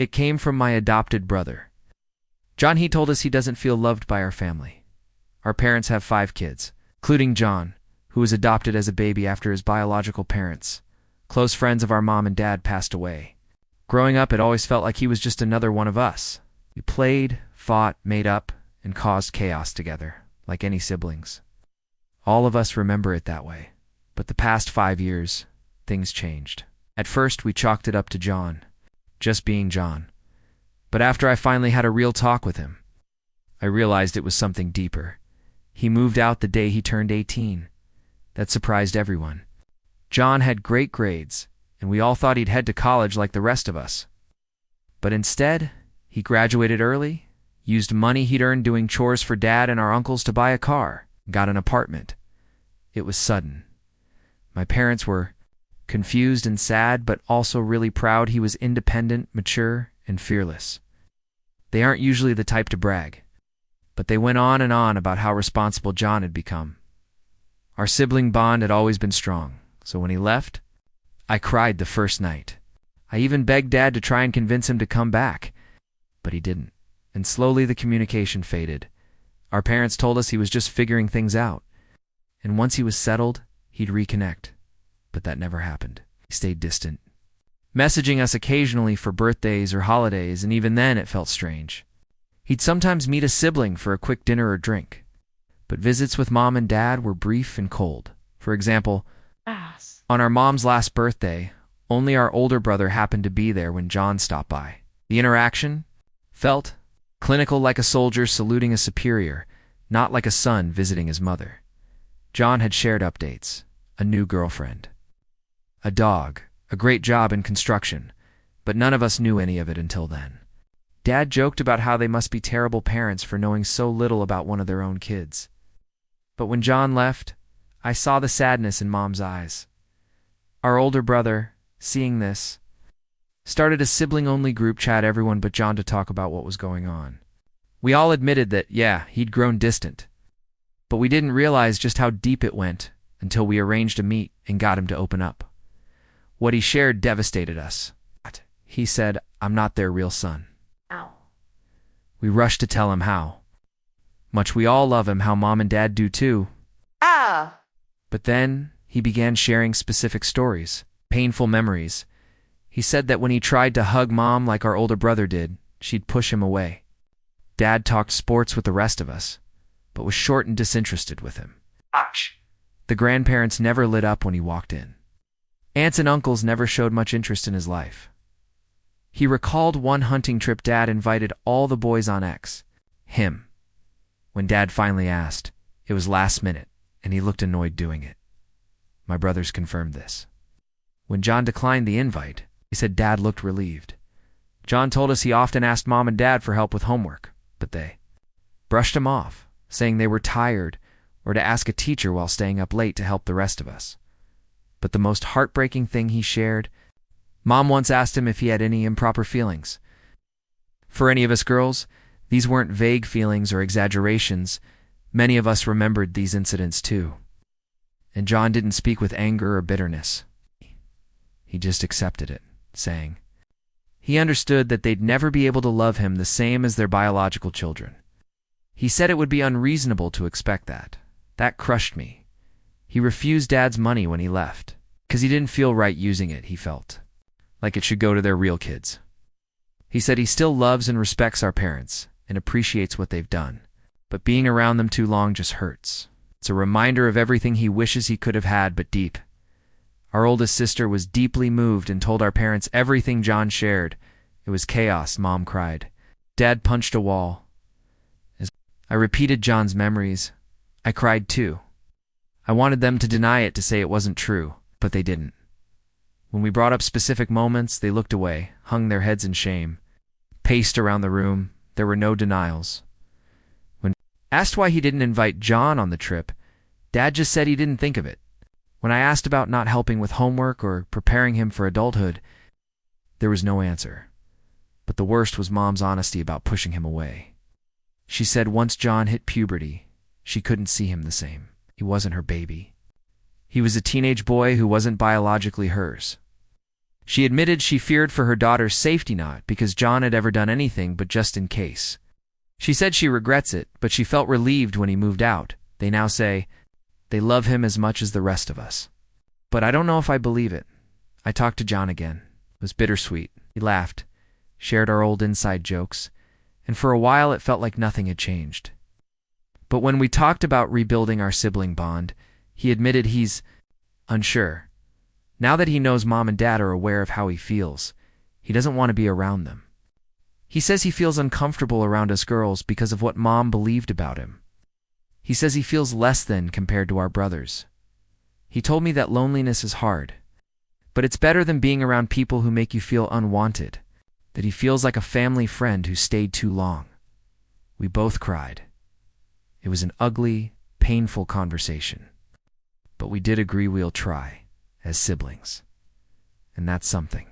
It came from my adopted brother. John, he told us he doesn't feel loved by our family. Our parents have 5 kids, including John, who was adopted as a baby after his biological parents. Close friends of our mom and dad passed away. Growing up, it always felt like he was just another one of us. We played, fought, made up, and caused chaos together, like any siblings. All of us remember it that way. But the past 5 years, things changed. At first, we chalked it up to John, just being John. But after I finally had a real talk with him, I realized it was something deeper. He moved out the day he turned 18. That surprised everyone. John had great grades, and we all thought he'd head to college like the rest of us. But instead, he graduated early, used money he'd earned doing chores for Dad and our uncles to buy a car, got an apartment. It was sudden. My parents were confused and sad, but also really proud he was independent, mature, and fearless. They aren't usually the type to brag, but they went on and on about how responsible John had become. Our sibling bond had always been strong, so when he left, I cried the first night. I even begged Dad to try and convince him to come back, but he didn't, and slowly the communication faded. Our parents told us he was just figuring things out, and once he was settled, he'd reconnect. But that never happened. He stayed distant, messaging us occasionally for birthdays or holidays, and even then it felt strange. He'd sometimes meet a sibling for a quick dinner or drink, but visits with Mom and Dad were brief and cold. For example, on our mom's last birthday, only our older brother happened to be there when John stopped by. The interaction felt clinical, like a soldier saluting a superior, not like a son visiting his mother. John had shared updates, a new girlfriend, a dog, a great job in construction, but none of us knew any of it until then. Dad joked about how they must be terrible parents for knowing so little about one of their own kids. But when John left, I saw the sadness in Mom's eyes. Our older brother, seeing this, started a sibling-only group chat, everyone but John, to talk about what was going on. We all admitted that, yeah, he'd grown distant, but we didn't realize just how deep it went until we arranged a meet and got him to open up. What he shared devastated us. He said, "I'm not their real son." Ow. We rushed to tell him how much we all love him, how Mom and Dad do too. Ah! But then he began sharing specific stories, painful memories. He said that when he tried to hug Mom like our older brother did, she'd push him away. Dad talked sports with the rest of us, but was short and disinterested with him. Ouch. The grandparents never lit up when he walked in. Aunts and uncles never showed much interest in his life. He recalled one hunting trip Dad invited all the boys on him. When Dad finally asked, it was last minute, and he looked annoyed doing it. My brothers confirmed this. When John declined the invite, he said Dad looked relieved. John told us he often asked Mom and Dad for help with homework, but they brushed him off, saying they were tired or to ask a teacher while staying up late to help the rest of us. But the most heartbreaking thing he shared, Mom once asked him if he had any improper feelings. For any of us girls, these weren't vague feelings or exaggerations. Many of us remembered these incidents too. And John didn't speak with anger or bitterness. He just accepted it, saying he understood that they'd never be able to love him the same as their biological children. He said it would be unreasonable to expect that. That crushed me. He refused Dad's money when he left, because he didn't feel right using it, he felt like it should go to their real kids. He said he still loves and respects our parents and appreciates what they've done, but being around them too long just hurts. It's a reminder of everything he wishes he could have had, but deep. Our oldest sister was deeply moved and told our parents everything John shared. It was chaos, Mom cried. Dad punched a wall. As I repeated John's memories, I cried too. I wanted them to deny it, to say it wasn't true, but they didn't. When we brought up specific moments, they looked away, hung their heads in shame, paced around the room. There were no denials. When asked why he didn't invite John on the trip, Dad just said he didn't think of it. When I asked about not helping with homework or preparing him for adulthood, there was no answer. But the worst was Mom's honesty about pushing him away. She said once John hit puberty, she couldn't see him the same. He wasn't her baby. He was a teenage boy who wasn't biologically hers. She admitted she feared for her daughter's safety, not because John had ever done anything, but just in case. She said she regrets it, but she felt relieved when he moved out. They now say they love him as much as the rest of us. But I don't know if I believe it. I talked to John again. It was bittersweet. He laughed, shared our old inside jokes, and for a while it felt like nothing had changed. But when we talked about rebuilding our sibling bond, he admitted he's unsure. Now that he knows Mom and Dad are aware of how he feels, he doesn't want to be around them. He says he feels uncomfortable around us girls because of what Mom believed about him. He says he feels less than compared to our brothers. He told me that loneliness is hard, but it's better than being around people who make you feel unwanted, that he feels like a family friend who stayed too long. We both cried. It was an ugly, painful conversation, but we did agree we'll try, as siblings, and that's something.